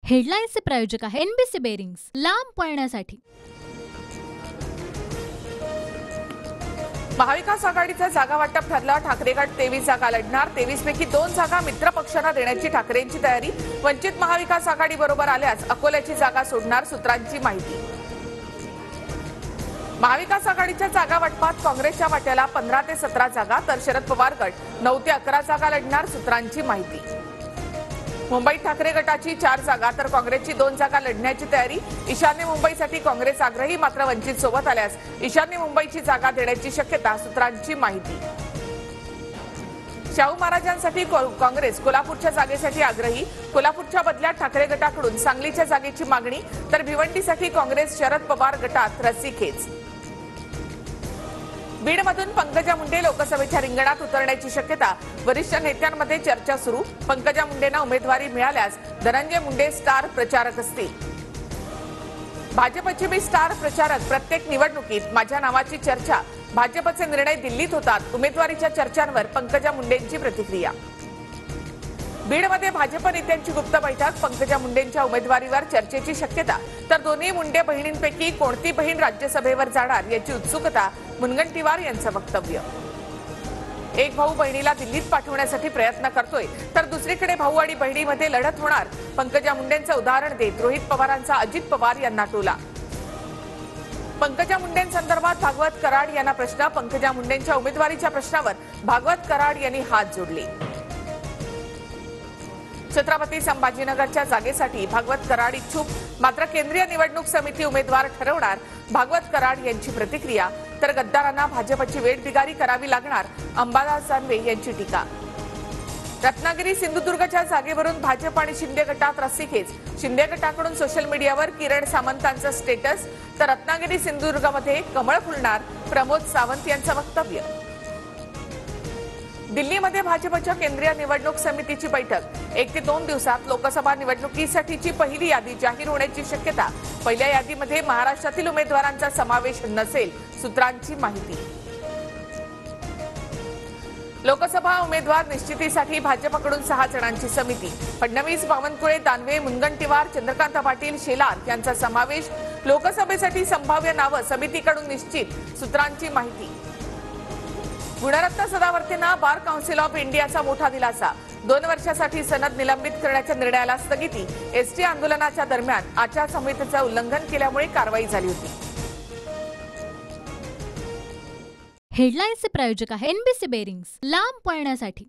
हेडलाईन्सचे प्रायोजक आहे NBC bearings, लांब पळण्यासाठी। महाविकास आघाडीचं जागा वाटप ठरलं। ठाकरे गट 23 जागा लढणार। 23 पैकी 2 जागा मित्र पक्षांना देण्याची ठाकरेंची तयारी। वंचित महाविकास आघाडी बरोबर आल्यास अकोल्याची जागा सोडणार, सूत्रांची माहिती। महाविकास आघाडीच्या जागा वाटपात काँग्रेसच्या वाट्याला 15 ते 17 जागा, तर शरद पवार गट 9 ते 11 जागा लढणार, सूत्रांची माहिती। मुंबईत ठाकरे गटाची 4 जागा तर काँग्रेसची 2 जागा लढण्याची तयारी। ईशान्य मुंबईसाठी काँग्रेस आग्रही, मात्र वंचित सोबत आल्यास ईशान्य मुंबईची जागा देण्याची शक्यता, सूत्रांची माहिती। शाहू महाराजांसाठी काँग्रेस कोल्हापूरच्या जागेसाठी आग्रही। कोल्हापूरच्या बदल्यात ठाकरे गटाकडून सांगलीच्या जागेची मागणी, तर भिवंडीसाठी काँग्रेस शरद पवार गटात रस्सीखेच। बीडमधून पंकजा मुंडे लोकसभेच्या रिंगणात उतरण्याची शक्यता। वरिष्ठ नेत्यांमध्ये चर्चा सुरू। पंकजा मुंडेंना उमेदवारी मिळाल्यास धनंजय मुंडे स्टार प्रचारक असतील। भाजपचे मी स्टार प्रचारक, प्रत्येक निवडणुकीत माझ्या नावाची चर्चा। भाजपचे निर्णय दिल्लीत होतात। उमेदवारीच्या चर्चांवर पंकजा मुंडेंची प्रतिक्रिया। बीडमध्ये भाजप नेत्यांची गुप्त बैठक। पंकजा मुंडेंच्या उमेदवारीवर चर्चेची शक्यता, तर दोन्ही मुंडे बहिणींपैकी कोणती बहीण राज्यसभेवर जाणार याची उत्सुकता। मुनगंटीवार यांचं वक्तव्य। एक भाऊ बहिणीला दिल्लीत पाठवण्यासाठी प्रयत्न करतोय, तर दुसरीकडे भाऊ आणि बहिणीमध्ये लढत होणार। पंकजा मुंडेंचं उदाहरण देत रोहित पवारांचा अजित पवार यांना टोला। पंकजा मुंडेंसंदर्भात भागवत कराड यांना प्रश्न। पंकजा मुंडेंच्या उमेदवारीच्या प्रश्नावर भागवत कराड यांनी हात जोडले। छत्रपती संभाजीनगरच्या जागेसाठी भागवत कराड इच्छुक, मात्र केंद्रीय निवडणूक समिती उमेदवार ठरवणार। भागवत कराड यांची प्रतिक्रिया, तर गद्दारांना भाजपची वेठबिगारी करावी लागणार। अंबादास दानवे यांची टीका। रत्नागिरी सिंधुदुर्गच्या जागेवरून भाजप आणि शिंदे गटात रस्सीखेच। शिंदे गटाकडून सोशल मीडियावर किरण सामंतांचं स्टेटस, तर रत्नागिरी सिंधुदुर्गमध्ये कमळ फुलणार। प्रमोद सावंत यांचं वक्तव्य। दिल्लीमध्ये भाजपच्या केंद्रीय निवडणूक समितीची बैठक। 1 ते 2 दिवसात लोकसभा निवडणुकीसाठीची पहिली यादी जाहीर होण्याची शक्यता। पहिल्या यादीमध्ये महाराष्ट्रातील उमेदवारांचा समावेश नसेल, सूत्रांची माहिती। लोकसभा उमेदवार निश्चितीसाठी भाजपकडून 6 जणांची समिती। फडणवीस, बावनकुळे, दानवे, मुनगंटीवार, चंद्रकांत पाटील, शेलार यांचा समावेश। लोकसभेसाठी संभाव्य नावं समितीकडून निश्चित, सूत्रांची माहिती। गुणरत्न सदावर्तेंना बार काउन्सिल ऑफ इंडियाचा मोठा दिलासा। 2 वर्षासाठी सनद निलंबित करण्याच्या निर्णयाला स्थगिती। एसटी आंदोलनाच्या दरम्यान आचारसंहितेचं उल्लंघन केल्यामुळे कारवाई झाली होती। हेडलाईन्सचे प्रायोजक आहे एनबीसी बेरिंग्स, लांब पळण्यासाठी।